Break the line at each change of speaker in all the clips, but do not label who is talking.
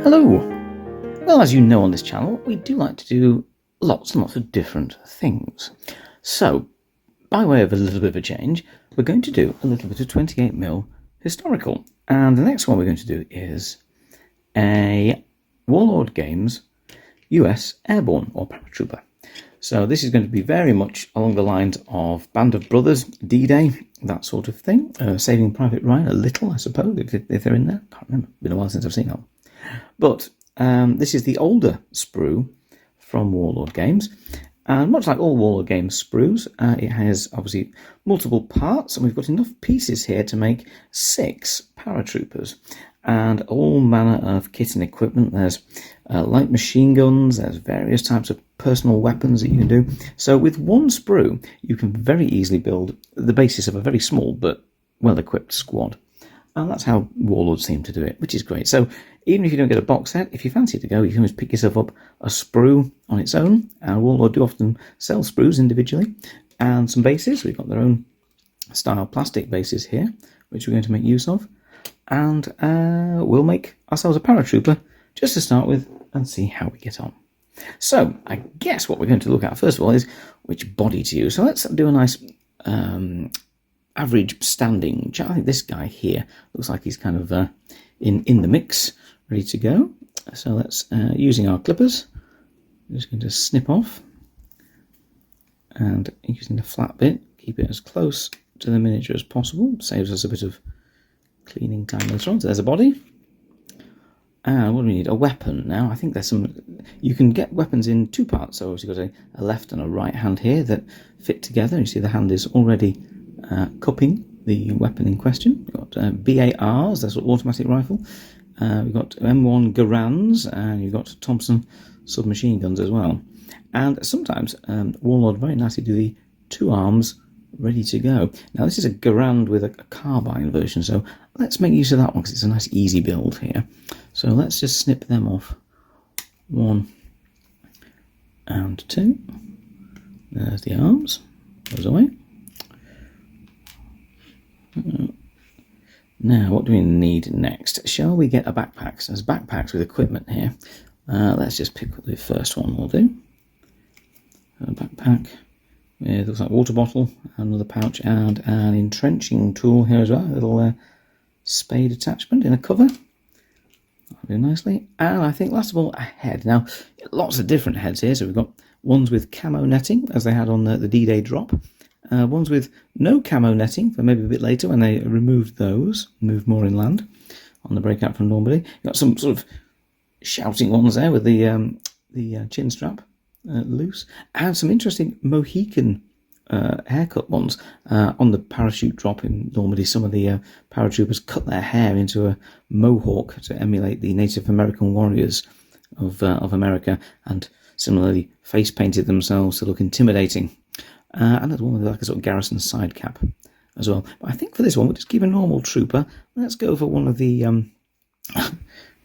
Hello! Well, as you know on this channel, we do like to do lots and lots of different things. So, by way of a little bit of a change, we're going to do a little bit of 28mm historical. And the next one we're going to do is a Warlord Games U.S. Airborne or paratrooper. So this is going to be very much along the lines of Band of Brothers, D-Day, that sort of thing. Saving Private Ryan a little, I suppose, if they're in there. Can't remember. Been a while since I've seen them. But this is the older sprue from Warlord Games. And much like all Warlord Games sprues, it has obviously multiple parts, and we've got enough pieces here to make 6 paratroopers. And all manner of kit and equipment. There's light machine guns, there's various types of personal weapons that you can do. So with one sprue, you can very easily build the basis of a very small but well-equipped squad. And that's how Warlords seem to do it, which is great. So even if you don't get a box set, if you fancy to go, you can always pick yourself up a sprue on its own. And Warlord do often sell sprues individually. And some bases. We've got their own style plastic bases here, which we're going to make use of. And we'll make ourselves a paratrooper just to start with and see how we get on. So I guess what we're going to look at first of all is which body to use. So let's do a nice average standing. I think this guy here looks like he's kind of in the mix, ready to go. So let's, using our clippers, I'm just going to snip off and using the flat bit, keep it as close to the miniature as possible. Saves us a bit of cleaning time later on. So there's a body. And what do we need? A weapon. Now, I think there's some... You can get weapons in 2 parts. So obviously you've got a left and a right hand here that fit together. You see the hand is already cupping the weapon in question. You've got BARs, that's an automatic rifle. We've got M1 Garands, and you've got Thompson submachine guns as well. And sometimes Warlord very nicely do the 2 arms ready to go. Now this is a Garand with a carbine version, so let's make use of that one because it's a nice easy build here. So let's just snip them off. 1 and 2. There's the arms. Goes away. Now what do we need next? Shall we get a backpack? So there's backpacks with equipment here. Let's just pick the first one we'll do. A backpack. It looks like a water bottle, another pouch, and an entrenching tool here as well. A little spade attachment in a cover. That'll do nicely. And I think last of all, a head. Now, lots of different heads here. So we've got ones with camo netting, as they had on the D-Day drop. Ones with no camo netting, for maybe a bit later when they removed those, moved more inland on the breakout from Normandy. You've got some sort of shouting ones there with the chin strap loose, and some interesting Mohican haircut ones. On the parachute drop in Normandy, some of the paratroopers cut their hair into a mohawk to emulate the Native American warriors of America, and similarly face painted themselves to look intimidating. And there's one with like a sort of garrison side cap as well. But I think for this one, we'll just keep a normal trooper. Let's go for one of the... you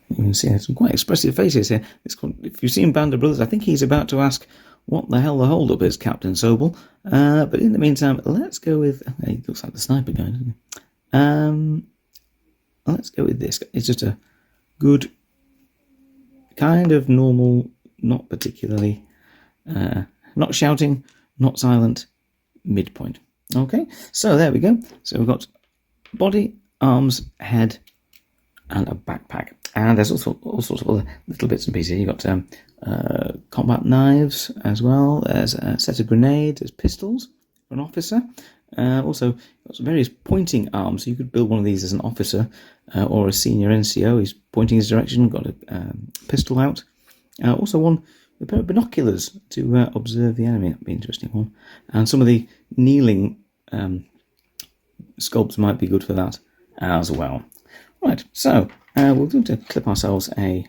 can see some quite expressive faces here. If you've seen Band of Brothers, I think he's about to ask what the hell the hold-up is, Captain Sobel. But in the meantime, let's go with... He looks like the sniper guy, doesn't he? Let's go with this. It's just a good, kind of normal, not particularly... not shouting, not silent, midpoint. Okay, so there we go. So we've got body, arms, head, and a backpack. And there's also all sorts of other little bits and pieces. You've got combat knives as well. There's a set of grenades. There's pistols for an officer. Also, got some various pointing arms. So you could build one of these as an officer or a senior NCO. He's pointing his direction. Got a pistol out. Also one with a pair of binoculars to observe the enemy. That'd be an interesting one. And some of the kneeling sculpts might be good for that as well. Right, so we're going to clip ourselves a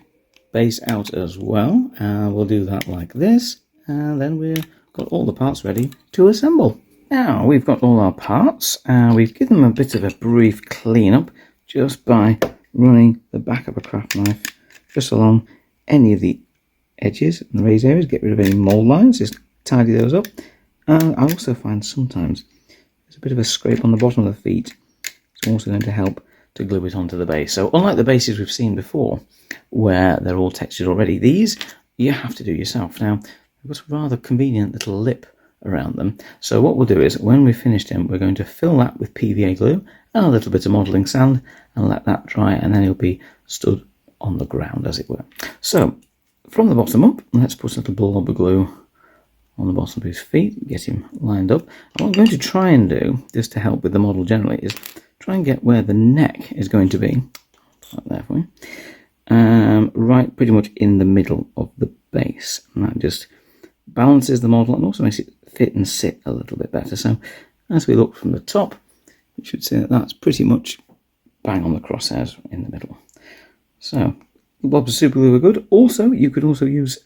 base out as well. We'll do that like this. And then we've got all the parts ready to assemble. Now, we've got all our parts. We've given them a bit of a brief clean-up just by running the back of a craft knife just along any of the edges and the raised areas. Get rid of any mold lines, just tidy those up. I also find sometimes there's a bit of a scrape on the bottom of the feet. It's also going to help to glue it onto the base. So unlike the bases we've seen before, where they're all textured already, these you have to do yourself. Now, they've got a rather convenient little lip around them. So what we'll do is, when we've finished them, we're going to fill that with PVA glue and a little bit of modelling sand and let that dry, and then he'll be stood on the ground, as it were. So, from the bottom up, let's put a little blob of glue on the bottom of his feet, get him lined up. And what I'm going to try and do, just to help with the model generally, is try and get where the neck is going to be. Right there for you. Right pretty much in the middle of the base. And that just balances the model and also makes it fit and sit a little bit better. So as we look from the top, you should see that that's pretty much bang on the crosshairs in the middle. So blobs of super glue are good. Also, you could also use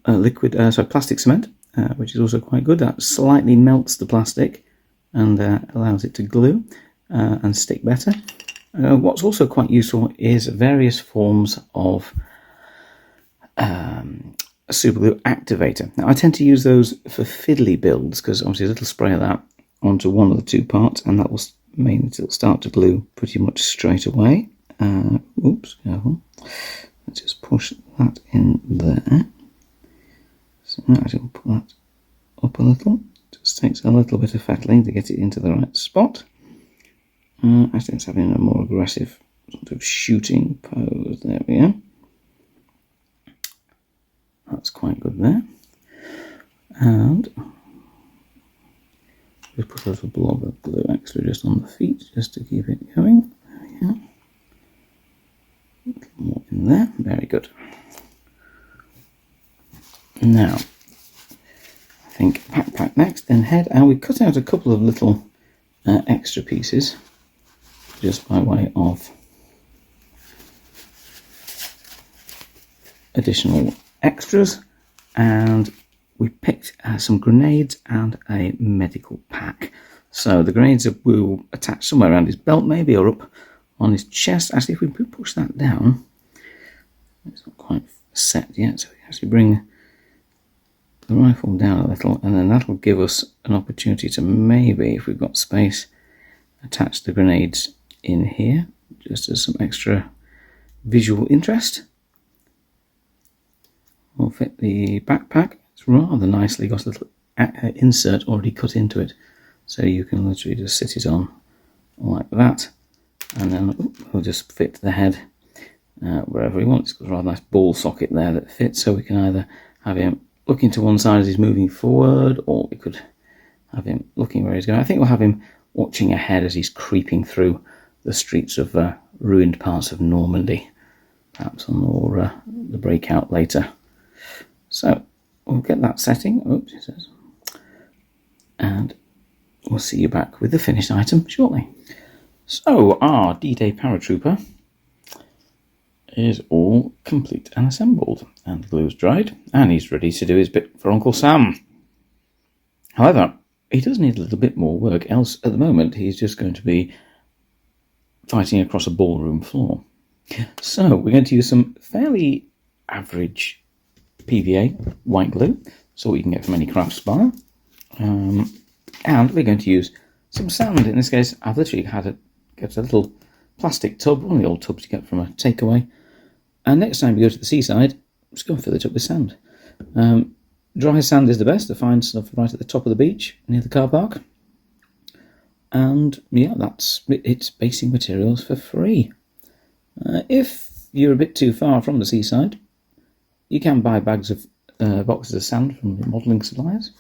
plastic cement, which is also quite good. That slightly melts the plastic and allows it to glue and stick better. What's also quite useful is various forms of a super glue activator. Now, I tend to use those for fiddly builds because obviously a little spray of that onto one of the two parts, and that will mean it'll start to glue pretty much straight away. Oops, careful. Let's just push that in there. So now I'll put that up a little. Just takes a little bit of fettling to get it into the right spot. Actually, it's having a more aggressive sort of shooting pose. There we go. That's quite good there. And just put a little blob of glue extra just on the feet, just to keep it going. There we go. A little more in there. Very good. Now, I think backpack next, then head, and we cut out a couple of little extra pieces, just by way of additional extras, and we picked some grenades and a medical pack. So the grenades will attach somewhere around his belt maybe, or up on his chest. Actually, if we push that down, it's not quite set yet, so we actually bring the rifle down a little, and then that'll give us an opportunity to maybe, if we've got space, attach the grenades in here, just as some extra visual interest. We'll fit the backpack. It's rather nicely got a little insert already cut into it, so you can literally just sit it on like that, and then we'll just fit the head wherever we want. It's got a rather nice ball socket there that fits, so we can either have him looking to one side as he's moving forward, or we could have him looking where he's going. I think we'll have him watching ahead as he's creeping through the streets of ruined parts of Normandy, perhaps on the breakout later. So we'll get that setting. Oops, it says. And we'll see you back with the finished item shortly. So our D-Day paratrooper is all complete and assembled, and the glue's dried, and he's ready to do his bit for Uncle Sam. However, he does need a little bit more work, else at the moment he's just going to be fighting across a ballroom floor. So we're going to use some fairly average PVA white glue, so what you can get from any crafts bar, and we're going to use some sand. In this case, I've literally get a little plastic tub, one of the old tubs you get from a takeaway, and next time you go to the seaside, just go and fill it up with sand. Dry sand is the best, to find stuff right at the top of the beach near the car park, and yeah, that's it's basic materials for free. If you're a bit too far from the seaside, you can buy boxes of sand from the modelling suppliers,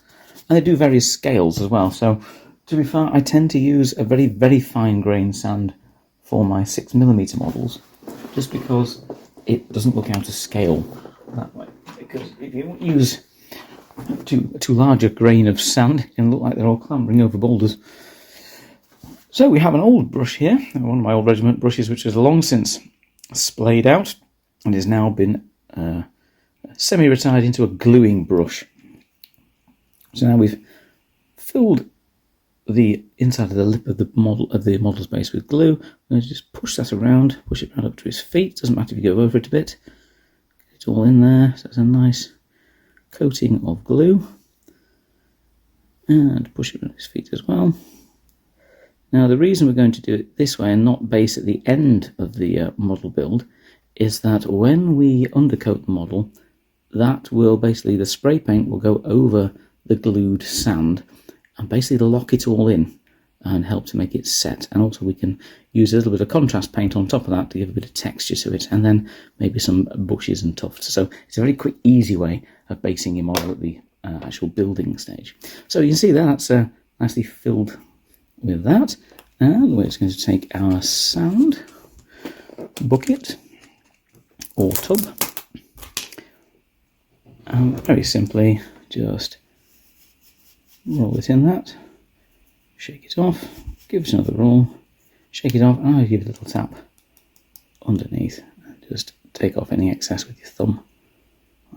and they do various scales as well. So to be fair, I tend to use a very, very fine grained sand for my 6mm models, just because it doesn't look out of scale that way. Because if you use too large a grain of sand, it can look like they're all clambering over boulders. So we have an old brush here, one of my old regiment brushes, which has long since splayed out and has now been semi-retired into a gluing brush. So now we've filled the inside of the lip of the model's base with glue. I'm going to just push that around, push it right up to his feet. Doesn't matter if you go over it a bit. Get it all in there. So it's a nice coating of glue. And push it around his feet as well. Now the reason we're going to do it this way and not base at the end of the model build is that when we undercoat the model, that will basically, the spray paint will go over the glued sand and basically lock it all in and help to make it set. And also we can use a little bit of contrast paint on top of that to give a bit of texture to it, and then maybe some bushes and tufts. So it's a very quick, easy way of basing your model at the actual building stage. So you can see that's nicely filled with that. And we're just going to take our sand bucket or tub and very simply just roll it in that, shake it off, give it another roll, shake it off, and I'll give it a little tap underneath and just take off any excess with your thumb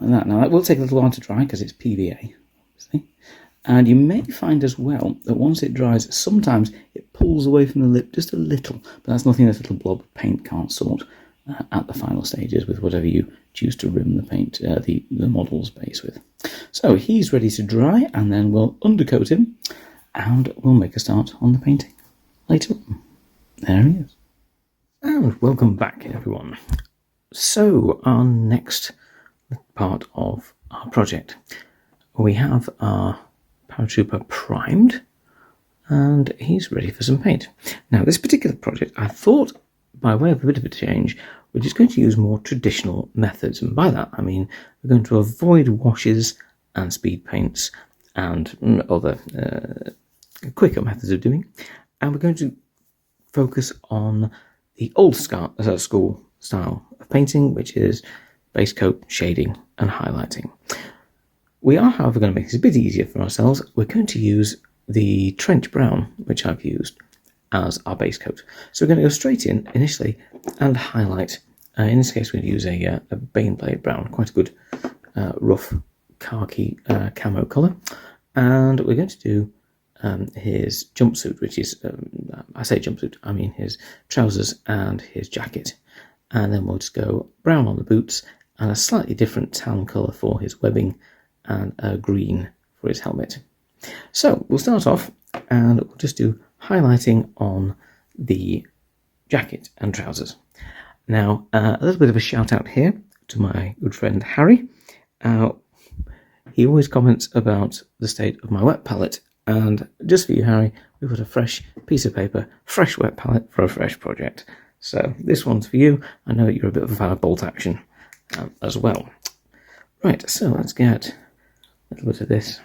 like that. Now that will take a little while to dry because it's PVA, obviously. And you may find as well that once it dries, sometimes it pulls away from the lip just a little, but that's nothing this little blob of paint can't sort at the final stages with whatever you choose to rim the paint, the model's base with. So he's ready to dry, and then we'll undercoat him, and we'll make a start on the painting later on. There he is. And welcome back, everyone. So our next part of our project, we have our paratrooper primed, and he's ready for some paint. Now this particular project, I thought, by way of a bit of a change, we're just going to use more traditional methods, and by that I mean we're going to avoid washes and speed paints and other quicker methods of doing, and we're going to focus on the old school style of painting, which is base coat, shading and highlighting. We are, however, going to make this a bit easier for ourselves. We're going to use the trench brown, which I've used, as our base coat. So we're going to go straight in initially and highlight. In this case, we're going to use a Baneblade brown, quite a good rough khaki camo colour. And we're going to do his jumpsuit, which is, I say jumpsuit, I mean his trousers and his jacket. And then we'll just go brown on the boots and a slightly different tan colour for his webbing and a green for his helmet. So we'll start off and we'll just do highlighting on the jacket and trousers. Now, a little bit of a shout out here to my good friend Harry. He always comments about the state of my wet palette, and just for you, Harry, we've got a fresh piece of paper, fresh wet palette for a fresh project. So this one's for you. I know that you're a bit of a fan of bolt action as well. Right, so let's get a little bit of this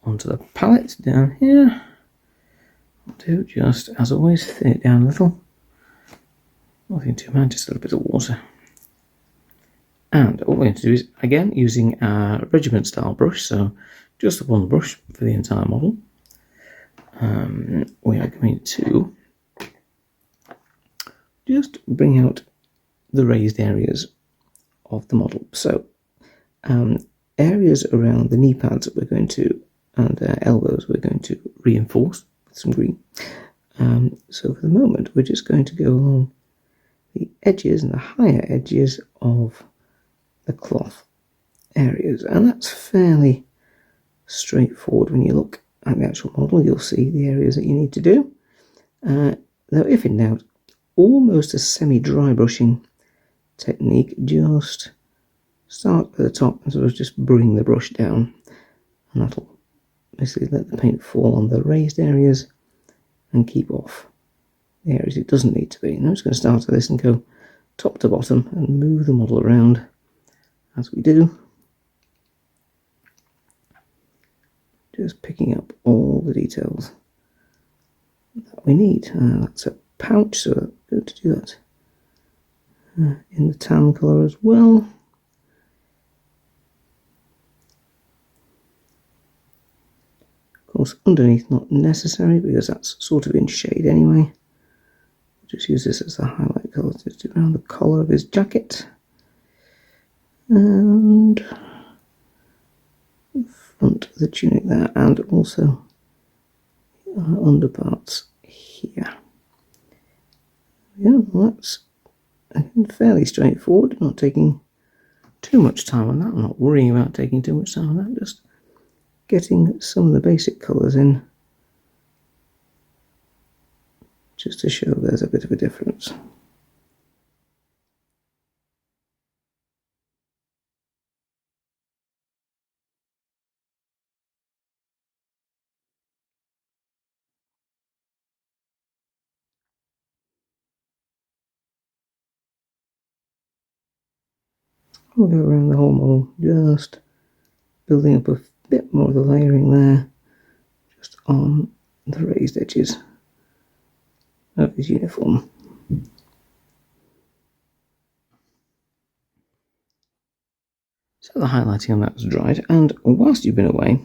onto the palette down here. I'll do just, as always, thin it down a little. Nothing too bad, just a little bit of water. And all we're going to do is, again, using our regiment style brush, so just the one brush for the entire model, we are going to just bring out the raised areas of the model. So areas around the knee pads we're going to, and elbows we're going to reinforce with some green. So for the moment we're just going to go along the edges and the higher edges of the cloth areas, and that's fairly straightforward. When you look at the actual model, you'll see the areas that you need to do. Though if in doubt, almost a semi-dry brushing technique, just start at the top and sort of just bring the brush down, and that'll basically let the paint fall on the raised areas and keep off the areas it doesn't need to be. Now I'm just going to start at this and go top to bottom and move the model around as we do, just picking up all the details that we need. That's a pouch, so I'm going to do that in the tan colour as well. Of course, underneath not necessary because that's sort of in shade anyway. Just use this as the highlight colour just around the collar of his jacket and front of the tunic there, and also underparts here. Yeah, well, that's fairly straightforward, not taking too much time on that. I'm not worrying about taking too much time on that, just getting some of the basic colours in just to show there's a bit of a difference. We'll go around the whole model, just building up a bit more of the layering there, just on the raised edges of his uniform. So the highlighting on that was dried, and whilst you've been away,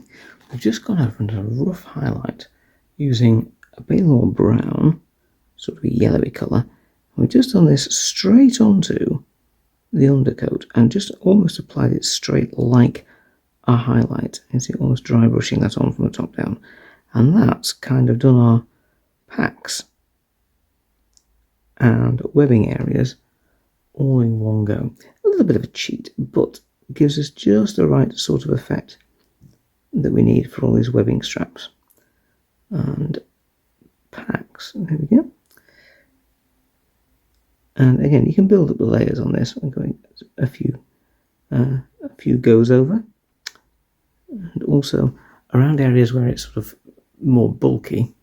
we've just gone over and done a rough highlight using a Baylor brown, sort of a yellowy colour. And we've just done this straight onto the undercoat and just almost applied it straight like a highlight. You see, almost dry brushing that on from the top down. And that's kind of done our packs and webbing areas all in one go. A little bit of a cheat, but gives us just the right sort of effect that we need for all these webbing straps and packs. There we go. And again, you can build up the layers on this. I'm going a few goes over, and also around areas where it's sort of more bulky,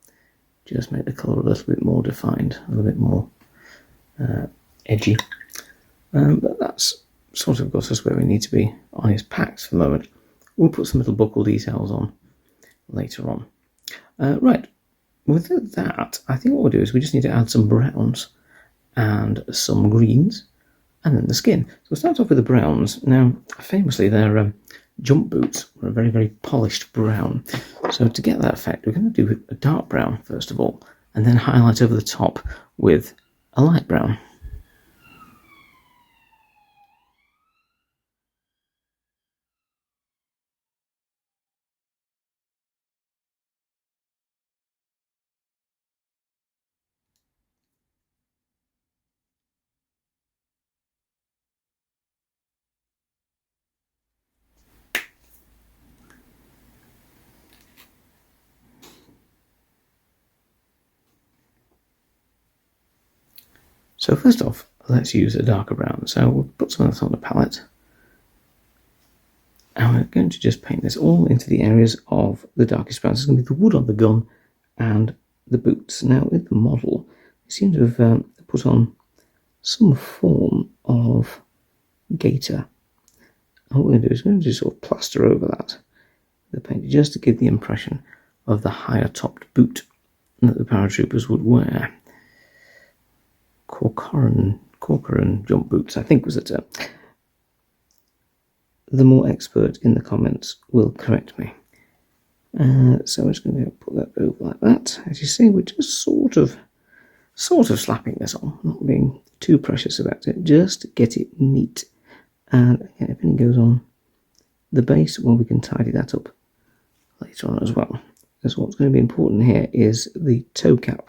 just make the colour a little bit more defined, a little bit more edgy. But that's sort of got us where we need to be on his packs for the moment. We'll put some little buckle details on later on. Right, with that, I think what we'll do is we just need to add some browns and some greens, and then the skin. So we'll start off with the browns. Now, famously, their jump boots were a very, very polished brown. So to get that effect, we're going to do a dark brown, first of all, and then highlight over the top with a light brown. So first off, let's use a darker brown. So we'll put some of that on the palette. And we're going to just paint this all into the areas of the darkest browns. It's going to be the wood on the gun and the boots. Now, with the model, we seem to have put on some form of gaiter. And what we're going to do is we're going to just sort of plaster over that with the paint, just to give the impression of the higher topped boot that the paratroopers would wear. Corcoran jump boots, I think was the term. The more expert in the comments will correct me. So I'm just going to put that over like that. As you see, we're just sort of slapping this on, not being too precious about it, just to get it neat. And again, if anything goes on the base, well, we can tidy that up later on as well. Because what's going to be important here is the toe cap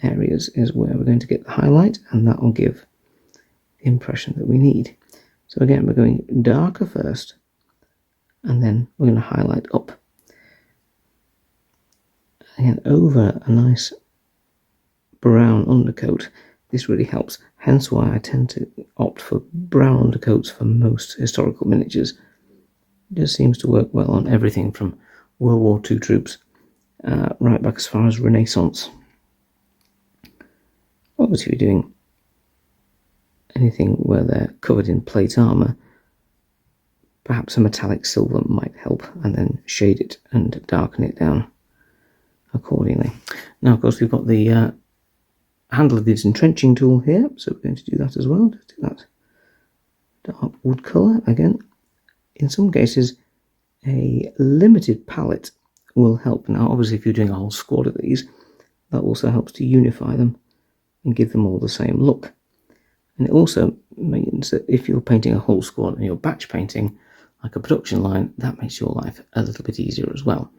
areas is where we're going to get the highlight, and that will give the impression that we need. So again, we're going darker first, and then we're going to highlight up. Again, over a nice brown undercoat. This really helps, hence why I tend to opt for brown undercoats for most historical miniatures. It just seems to work well on everything from World War II troops right back as far as Renaissance. Obviously, we're doing anything where they're covered in plate armour, perhaps a metallic silver might help, and then shade it and darken it down accordingly. Now, of course, we've got the handle of this entrenching tool here, so we're going to do that as well. Just do that dark wood colour. Again, in some cases, a limited palette will help. Now, obviously, if you're doing a whole squad of these, that also helps to unify them and give them all the same look. And it also means that if you're painting a whole squad and you're batch painting like a production line, that makes your life a little bit easier as well.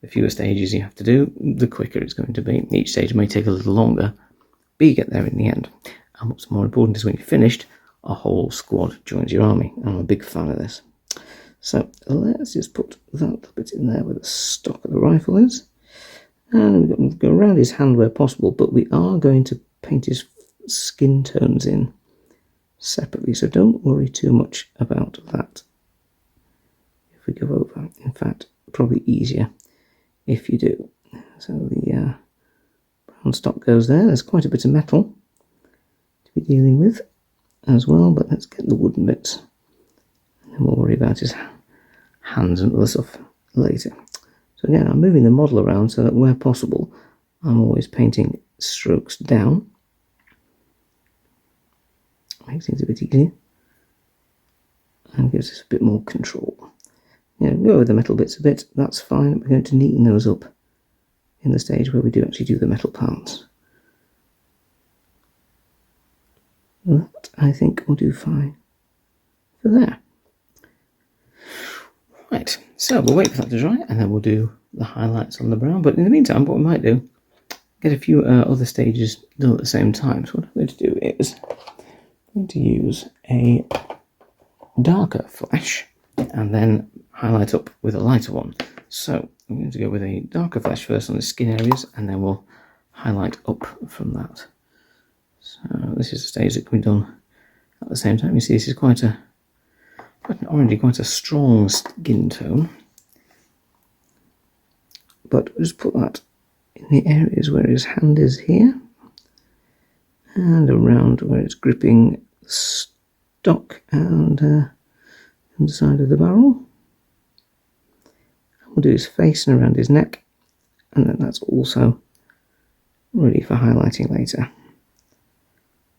The fewer stages you have to do, the quicker it's going to be. Each stage may take a little longer, but you get there in the end. And what's more important is when you're finished, a whole squad joins your army. I'm a big fan of this. So let's just put that little bit in there where the stock of the rifle is. And we're going to go around his hand where possible, but we are going to paint his skin tones in separately, so don't worry too much about that if we go over. In fact, probably easier if you do. So the brown stock goes there. There's quite a bit of metal to be dealing with as well, but let's get the wooden bits, and then we'll worry about his hands and other stuff later. So again, I'm moving the model around so that where possible I'm always painting strokes down. Makes things a bit easier and gives us a bit more control. Go over the metal bits a bit, that's fine. We're going to neaten those up in the stage where we do actually do the metal parts. That, I think, will do fine for there. Right, so we'll wait for that to dry and then we'll do the highlights on the brown. But in the meantime, what we might do, get a few other stages done at the same time. So what I'm going to do is I'm going to use a darker flesh and then highlight up with a lighter one. So I'm going to go with a darker flesh first on the skin areas and then we'll highlight up from that. So this is a stage that can be done at the same time. You see this is quite an orangey, quite a strong skin tone. But we'll just put that in the areas where his hand is here and around where it's gripping the stock and on the side of the barrel. We'll do his face and around his neck, and then that's also ready for highlighting later.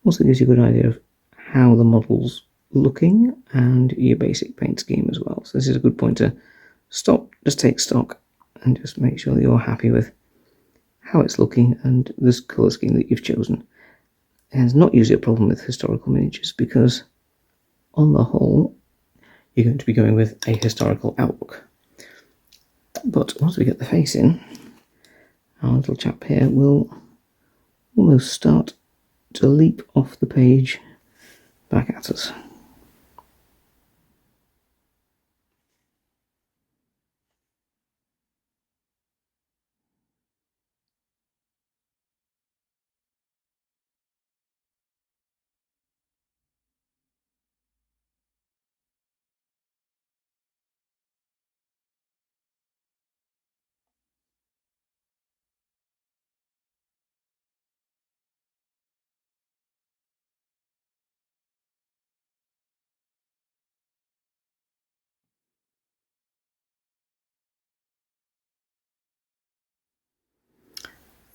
Also gives you a good idea of how the model's looking and your basic paint scheme as well. So this is a good point to stop, just take stock and just make sure that you're happy with how it's looking and this colour scheme that you've chosen. And it's not usually a problem with historical miniatures because on the whole you're going to be going with a historical outlook. But once we get the face in, our little chap here will almost start to leap off the page back at us.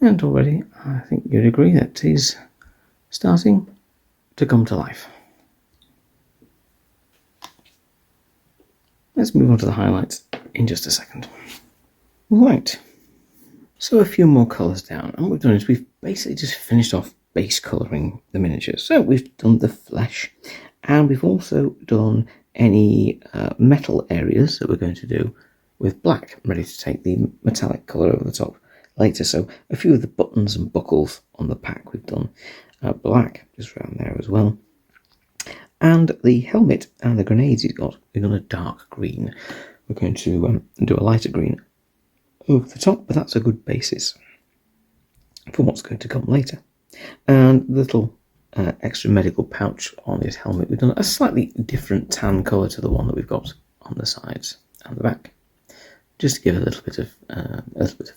And already I think you'd agree that he's starting to come to life. Let's move on to the highlights in just a second. Right, so a few more colours down, and what we've done is we've basically just finished off base colouring the miniatures. So we've done the flesh, and we've also done any metal areas that we're going to do with black, ready to take the metallic colour over the top later. So a few of the buttons and buckles on the pack we've done black just around there as well. And the helmet and the grenades he's got, we've done a dark green. We're going to do a lighter green over the top, but that's a good basis for what's going to come later. And the little extra medical pouch on his helmet, we've done a slightly different tan colour to the one that we've got on the sides and the back, just to give a little bit of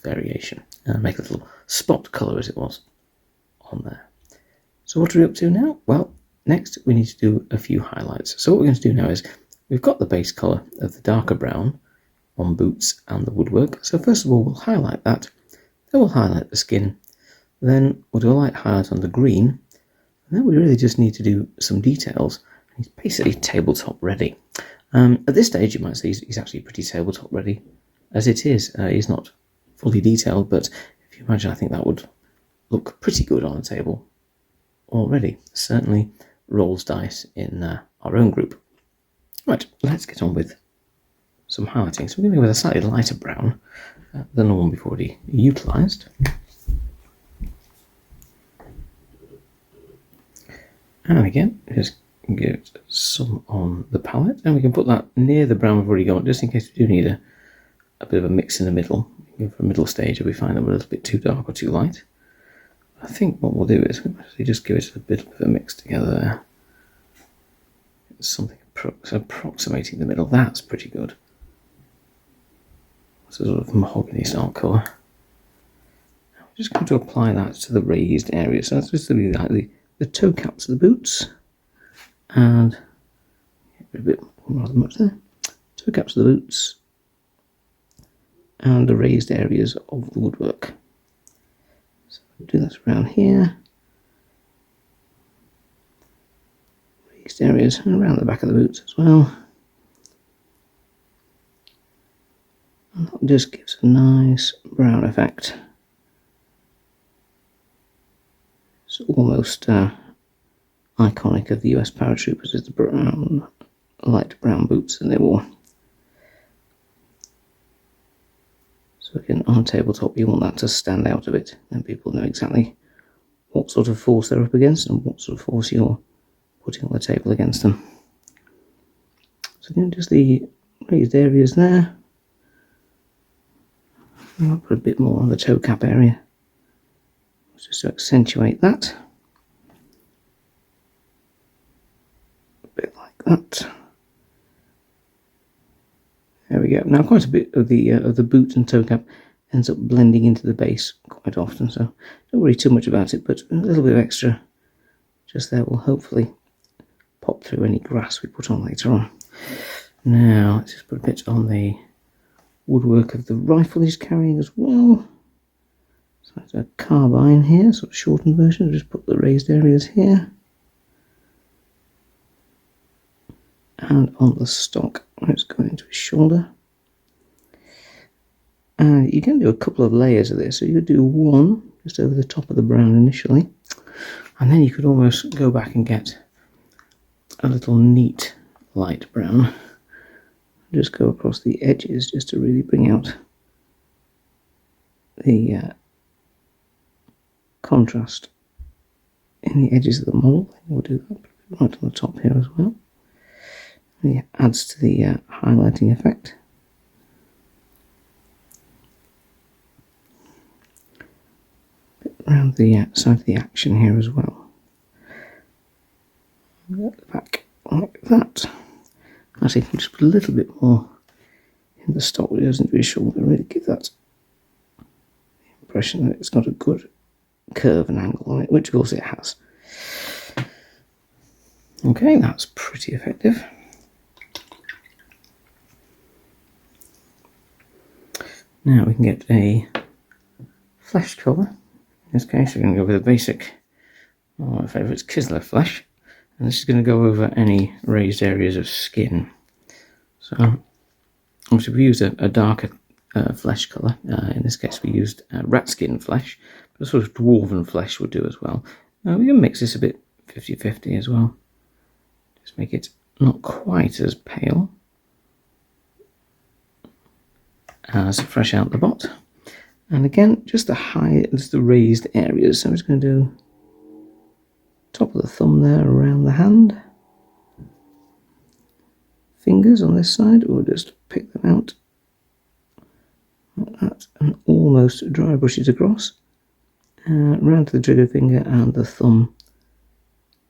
variation and make a little spot colour as it was on there. So what are we up to now? Well, next we need to do a few highlights. So what we're going to do now is we've got the base colour of the darker brown on boots and the woodwork. So first of all we'll highlight that, then we'll highlight the skin, then we'll do a light highlight on the green, and then we really just need to do some details. He's basically tabletop ready. At this stage you might say he's actually pretty tabletop ready as it is. He's not fully detailed, but if you imagine, I think that would look pretty good on a table already. Certainly rolls dice in our own group. Right, let's get on with some highlighting. So we're going to go with a slightly lighter brown than the one we've already utilised. And again, just give some on the palette, and we can put that near the brown we've already got, just in case we do need a bit of a mix in the middle. We can for a middle stage if we find them a little bit too dark or too light. I think what we'll do is we'll actually just give it a bit of a mix together there. It's something approximating the middle. That's pretty good. It's a sort of mahogany style colour. I'm just going to apply that to the raised area. So that's just to be like the toe caps of the boots, and a bit rather much there. Toe caps of the boots and the raised areas of the woodwork. So we'll do that around here. Raised areas and around the back of the boots as well. And that just gives a nice brown effect. It's almost iconic of the US paratroopers is the brown, light brown boots that they wore. So again, on tabletop you want that to stand out a bit, and people know exactly what sort of force they're up against and what sort of force you're putting on the table against them. So again, just the raised areas there. I'll put a bit more on the toe cap area, just to accentuate that. A bit like that. There we go. Now quite a bit of the boot and toe cap ends up blending into the base quite often, so don't worry too much about it, but a little bit of extra just there will hopefully pop through any grass we put on later on. Now let's just put a bit on the woodwork of the rifle he's carrying as well. So it's a carbine here, sort of shortened version. Just put the raised areas here. And on the stock, it's going into his shoulder. And you can do a couple of layers of this. So you could do one just over the top of the brown initially. And then you could almost go back and get a little neat light brown. Just go across the edges just to really bring out the contrast in the edges of the model. We'll do that right on the top here as well. And it adds to the highlighting effect. A bit around the side of the action here as well. At the back like that. Actually, if we just put a little bit more in the stock that goes into his shoulder, really give that impression that it's got a good curve and angle on it, which of course it has. Okay, that's pretty effective. Now we can get a flesh colour. In this case, we're going to go with a basic, one of my favourites, Kislev flesh. And this is going to go over any raised areas of skin. So, obviously we used a darker flesh colour. In this case we used rat skin flesh, but a sort of dwarven flesh would do as well. We can mix this a bit 50-50 as well. Just make it not quite as pale as fresh out the bot. And again, just the raised areas. So I'm just going to do top of the thumb there around the hand. Fingers on this side, we'll just pick them out like that and almost dry brush it across. Round to the trigger finger and the thumb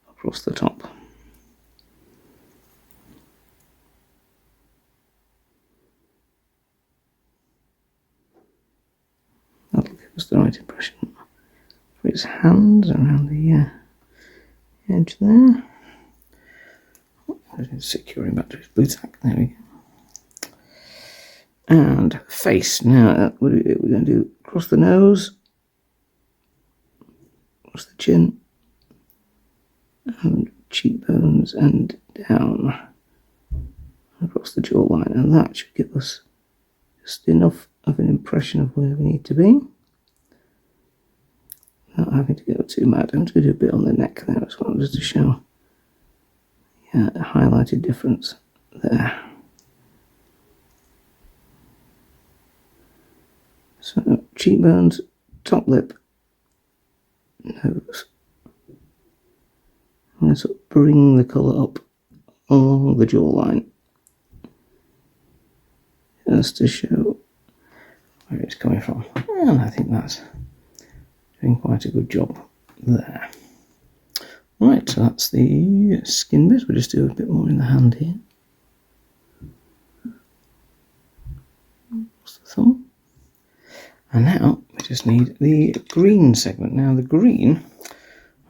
across the top. That'll give us the right impression for his hands around the edge there. Secure him back to his blue tack. There we go. And face. Now, what we're going to do across the nose, across the chin, and cheekbones, and down across the jawline. And that should give us just enough of an impression of where we need to be, without having to go too mad. I'm just going to do a bit on the neck there as well, just to show a highlighted difference there. So cheekbones, top lip, nose. I'm going to sort of bring the colour up along the jawline, just to show where it's coming from. And I think that's doing quite a good job there. Right, so that's the skin bit. We'll just do a bit more in the hand here. What's the thumb? And now we just need the green segment. Now the green,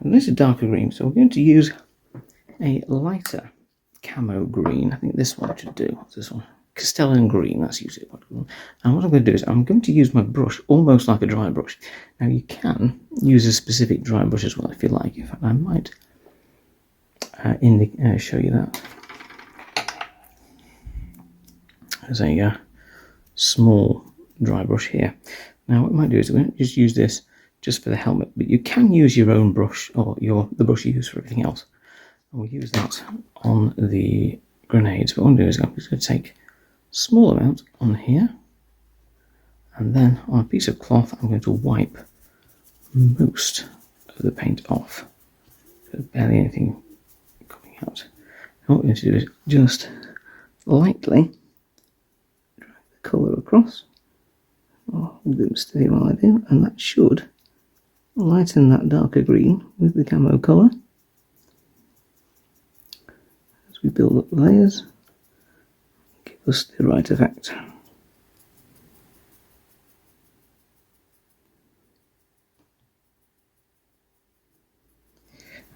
and this is darker green, so we're going to use a lighter camo green. I think this one should do. What's this one? Castellan green, that's usually what I want. And what I'm going to do is I'm going to use my brush almost like a dry brush. Now you can use a specific dry brush as well if you like. In fact, I might show you that. There's a small dry brush here. Now what I might do is we're going to just use this just for the helmet, but you can use your own brush or the brush you use for everything else. And we'll use that on the grenades. What I'm going to do is I'm just going to take small amount on here, and then on a piece of cloth I'm going to wipe most of the paint off. There's barely anything coming out. And what we're going to do is just lightly drag the colour across. I'll hold it steady while I do, and that should lighten that darker green with the camo colour as we build up the layers. Give us the right effect.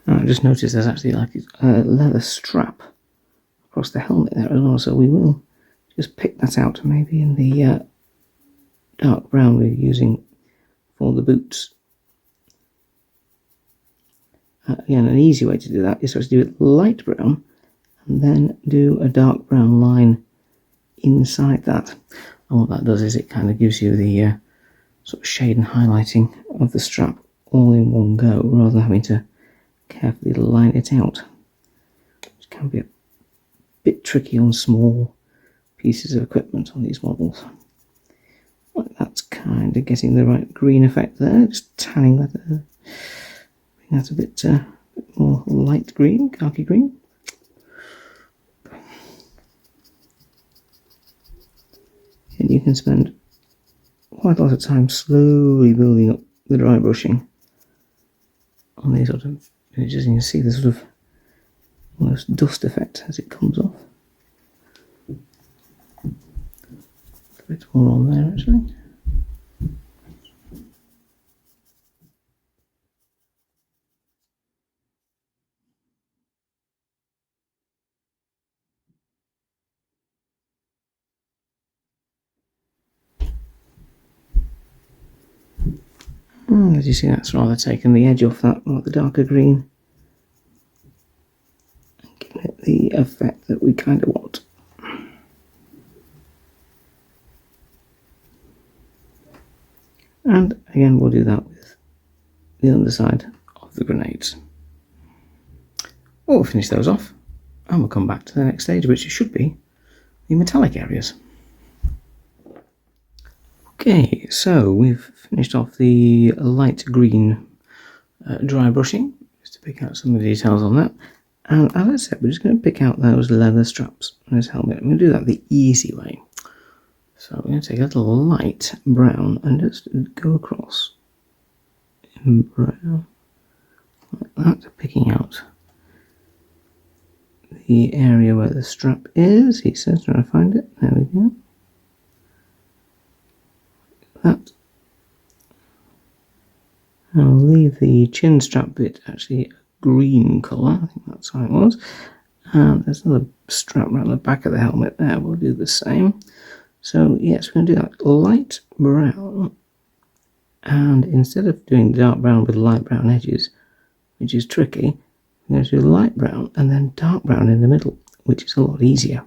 Now, I just noticed there's actually like a leather strap across the helmet there as well, so we will just pick that out maybe in the dark brown we're using for the boots. Again, an easy way to do that is to do it light brown and then do a dark brown line inside that. And what that does is it kind of gives you the sort of shade and highlighting of the strap all in one go, rather than having to carefully line it out, which can be a bit tricky on small pieces of equipment on these models. Well, that's kind of getting the right green effect there, just tanning that, bring that a bit more light green, khaki green. And you can spend quite a lot of time slowly building up the dry brushing on these sort of images, and you can see the sort of almost dust effect as it comes off. A bit more on there actually. As you see, that's rather taken the edge off that, like the darker green, and giving it the effect that we kind of want. And again, we'll do that with the underside of the grenades. We'll finish those off, and we'll come back to the next stage, which should be the metallic areas. Okay, so we've finished off the light green dry brushing, just to pick out some of the details on that. And as I said, we're just going to pick out those leather straps on his helmet. I'm going to do that the easy way. So we're going to take a little light brown and just go across in brown, like that, picking out the area where the strap is. He says, trying to find it. There we go. That. I'll leave the chin strap bit actually a green colour. I think that's how it was. And there's another strap around the back of the helmet there. We'll do the same. So yes, we're going to do that light brown. And instead of doing dark brown with light brown edges, which is tricky, we're going to do light brown and then dark brown in the middle, which is a lot easier.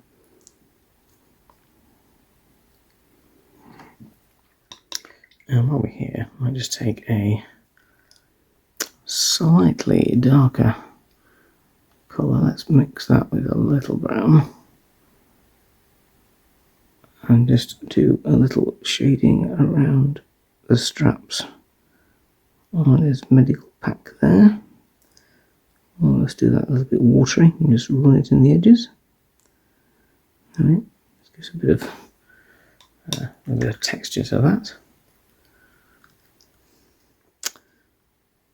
And while we're here, I might just take a slightly darker colour. Let's mix that with a little brown. And just do a little shading around the straps on his medical pack there. Well, let's do that a little bit watery and just run it in the edges. Alright, just gives a bit of a bit of texture to that.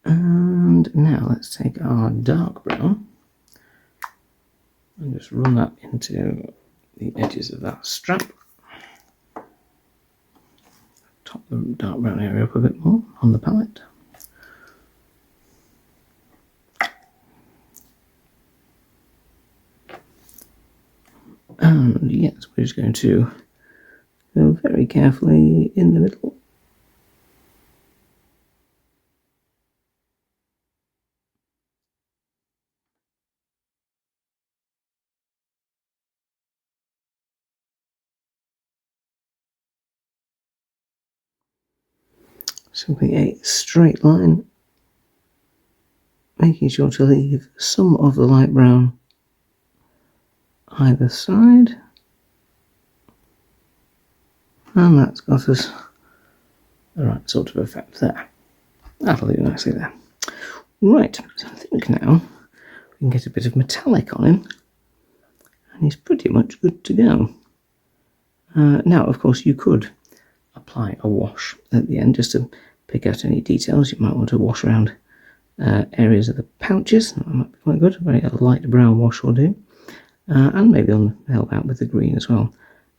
And now let's take our dark brown and just run that into the edges of that strap. Top the dark brown area up a bit more on the palette. And yes, we're just going to go very carefully in the middle. Simply a straight line, making sure to leave some of the light brown either side. And that's got us the right sort of effect there. That'll do nicely there. Right, so I think now we can get a bit of metallic on him, and he's pretty much good to go. Now, of course, you could apply a wash at the end just to pick out any details. You might want to wash around areas of the pouches. That might be quite good. A very light brown wash will do. And maybe help out with the green as well,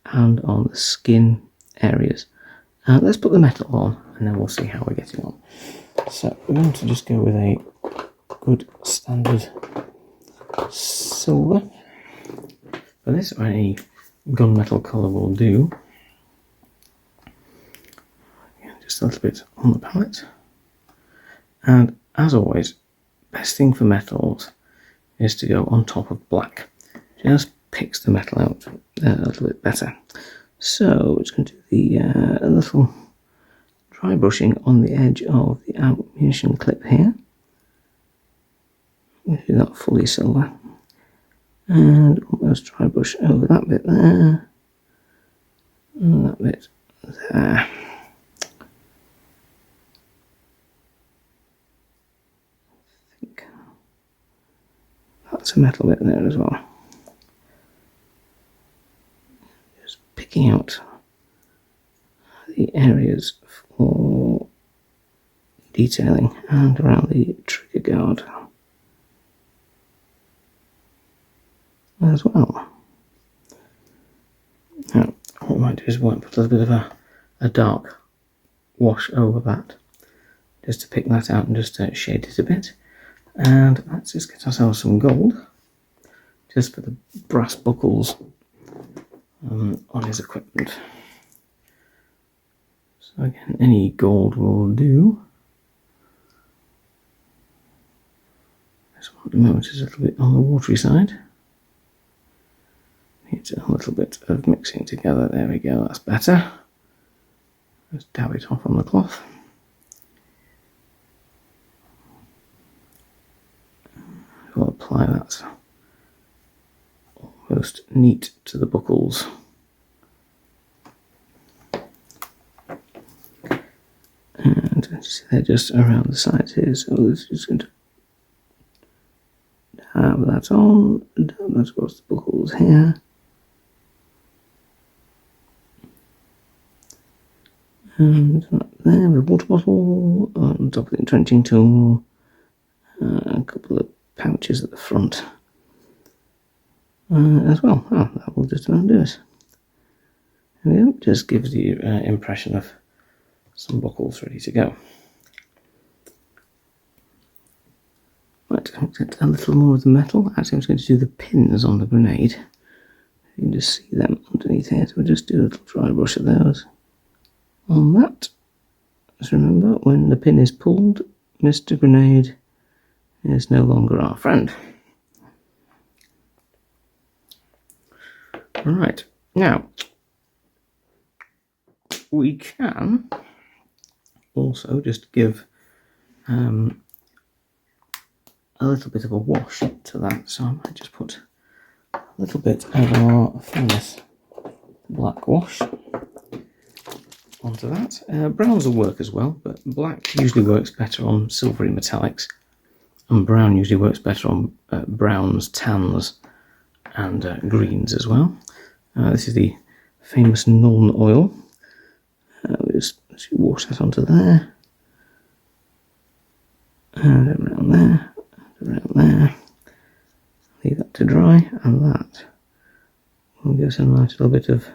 and on the skin areas. Let's put the metal on, and then we'll see how we're getting on. So we're going to just go with a good standard silver for this, or any gunmetal colour will do. Just a little bit on the palette. And as always, best thing for metals is to go on top of black. Just picks the metal out a little bit better. So we're just going to do the a little dry brushing on the edge of the ammunition clip here. We'll do that fully silver. And almost dry brush over that bit there. And that bit there. I think that's a metal bit there as well. Just picking out the areas for detailing and around the trigger guard as well. Now, what I might do is put a little bit of a dark wash over that, just to pick that out and just shade it a bit. And let's just get ourselves some gold, just for the brass buckles on his equipment. So again, any gold will do. This one at the moment is a little bit on the watery side. Needs a little bit of mixing together. There we go, that's better. Just dab it off on the cloth. We'll apply that almost neat to the buckles. And they're just around the sides here, so this is just going to dab that on, dab that across the buckles here. And there with a water bottle on top of the entrenching tool, a couple of pouches at the front as well. Oh, that will just about do it. There we go, just gives the impression of some buckles ready to go. Right, I'll get a little more of the metal. Actually, I'm just going to do the pins on the grenade. You can just see them underneath here, so we'll just do a little dry brush of those on that. Just remember, when the pin is pulled, Mr. Grenade is no longer our friend. Right, now we can also just give a little bit of a wash to that, so I might just put a little bit of our famous black wash onto that. Browns will work as well, but black usually works better on silvery metallics, and brown usually works better on browns, tans, and greens as well. This is the famous Nuln oil. We just wash that onto there, and around there, and around there. Leave that to dry, and that will give us a nice little bit of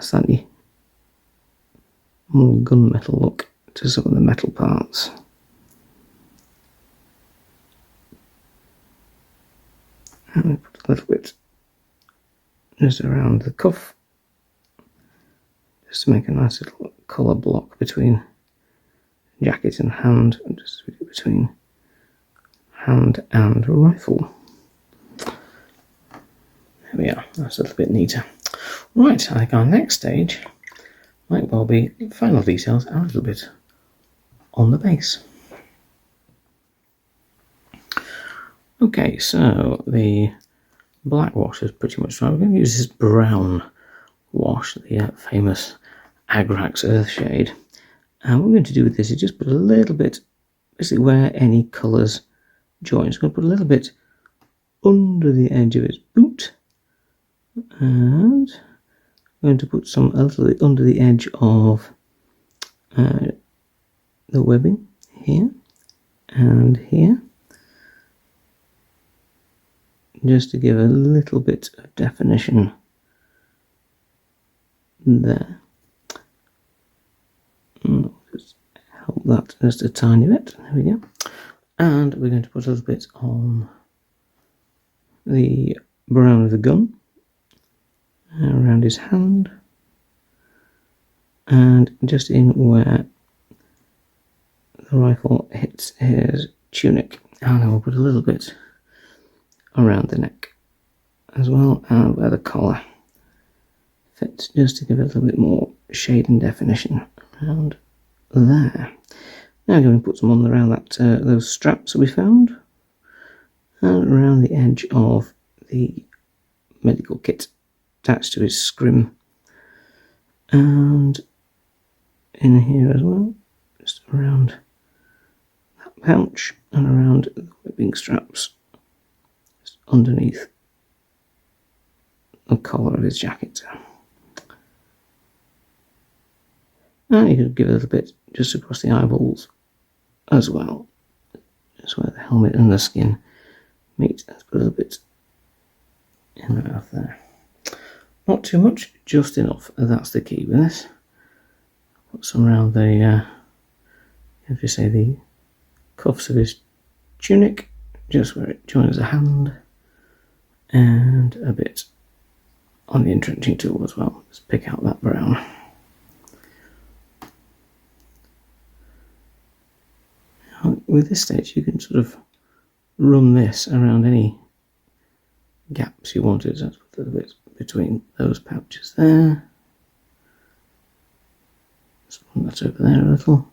slightly more gunmetal look to some of the metal parts. And we put a little bit just around the cuff, just to make a nice little colour block between jacket and hand, and just between hand and rifle. There we are, that's a little bit neater. Right, I think our next stage might well be final details and a little bit on the base. Okay, so the black wash is pretty much dry. We're going to use this brown wash, the famous Agrax Earthshade. And what we're going to do with this is just put a little bit, basically where any colours join. So we're going to put a little bit under the edge of its boot, and we're going to put some a little bit under the edge of the webbing here and here, just to give a little bit of definition there. Just help that just a tiny bit. There we go. And we're going to put a little bit on the brown of the gun around his hand, and just in where the rifle hits his tunic. And then we'll put a little bit around the neck as well, and where the collar fits, just to give it a little bit more shade and definition around there. Now I'm going to put some on around that those straps that we found, and around the edge of the medical kit attached to his scrim, and in here as well, just around that pouch and around the whipping straps, just underneath the collar of his jacket. And you could give it a little bit just across the eyeballs as well, just where the helmet and the skin meet. Let's put a little bit in the mouth there. Not too much, just enough. That's the key with this. Put some around the, if you say, the cuffs of his tunic, just where it joins the hand, and a bit on the entrenching tool as well. Just pick out that brown. With this stage, you can sort of run this around any gaps you wanted. So a little bit between those pouches there. Just run that over there a little.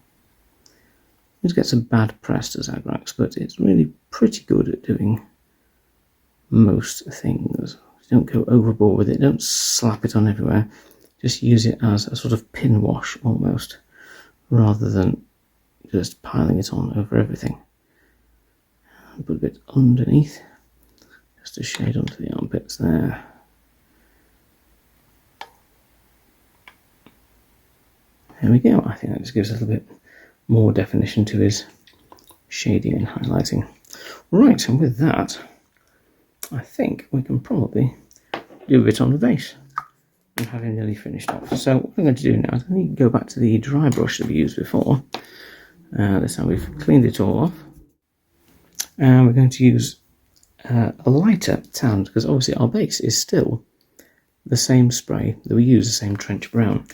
It gets a bad press as Agrax, but it's really pretty good at doing most things. Don't go overboard with it, don't slap it on everywhere. Just use it as a sort of pin wash almost, rather than just piling it on over everything. Put a bit underneath, just a shade onto the armpits there. There we go. I think that just gives a little bit more definition to his shading and highlighting. Right, and with that, I think we can probably do a bit on the base and have him nearly finished off. So what I'm going to do now is I need to go back to the dry brush that we used before. This time we've cleaned it all off, and we're going to use a lighter tan, because obviously our base is still the same spray that we use, the same trench brown.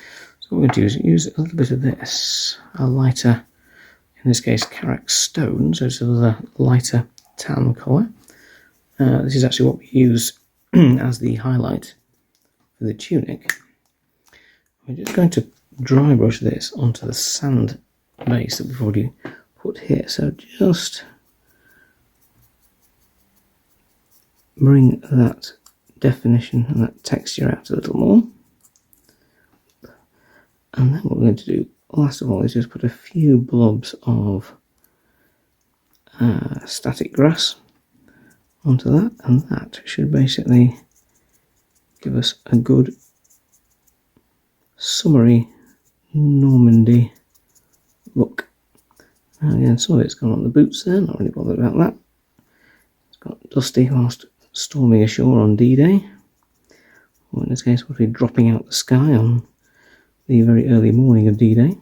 So what we're going to do is use a little bit of this, a lighter, in this case Carax Stone, so it's a lighter tan colour. This is actually what we use as the highlight for the tunic. We're just going to dry brush this onto the sand base that we've already put here, so just bring that definition and that texture out a little more. And then what we're going to do last of all is just put a few blobs of static grass onto that, and that should basically give us a good summery Normandy look. And again, some of it's gone on the boots there, not really bothered about that. It's got dusty whilst storming ashore on D-Day, or in this case, what we're dropping out the sky on the very early morning of D-Day.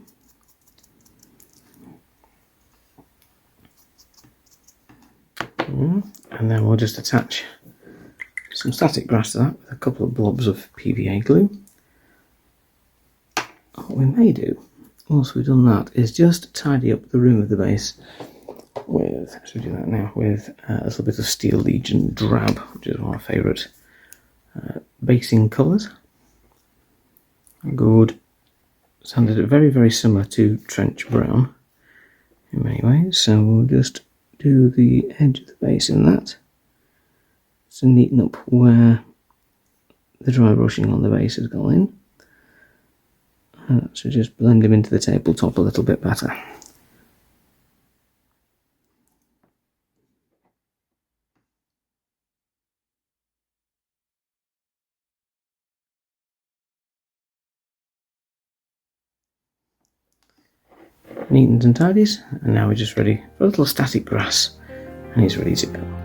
And then we'll just attach some static grass to that with a couple of blobs of PVA glue. What we may do, once we've done that, is just tidy up the rim of the base with, actually do that now, with a little bit of Steel Legion Drab, which is one of our favourite basing colours. Good. Sounded very, very similar to Trench Brown in many ways, so we'll just do the edge of the base in that to neaten up where the dry brushing on the base has gone in. So just blend them into the tabletop a little bit better. Neatens and tidies, and now we're just ready for a little static grass, and he's ready to go.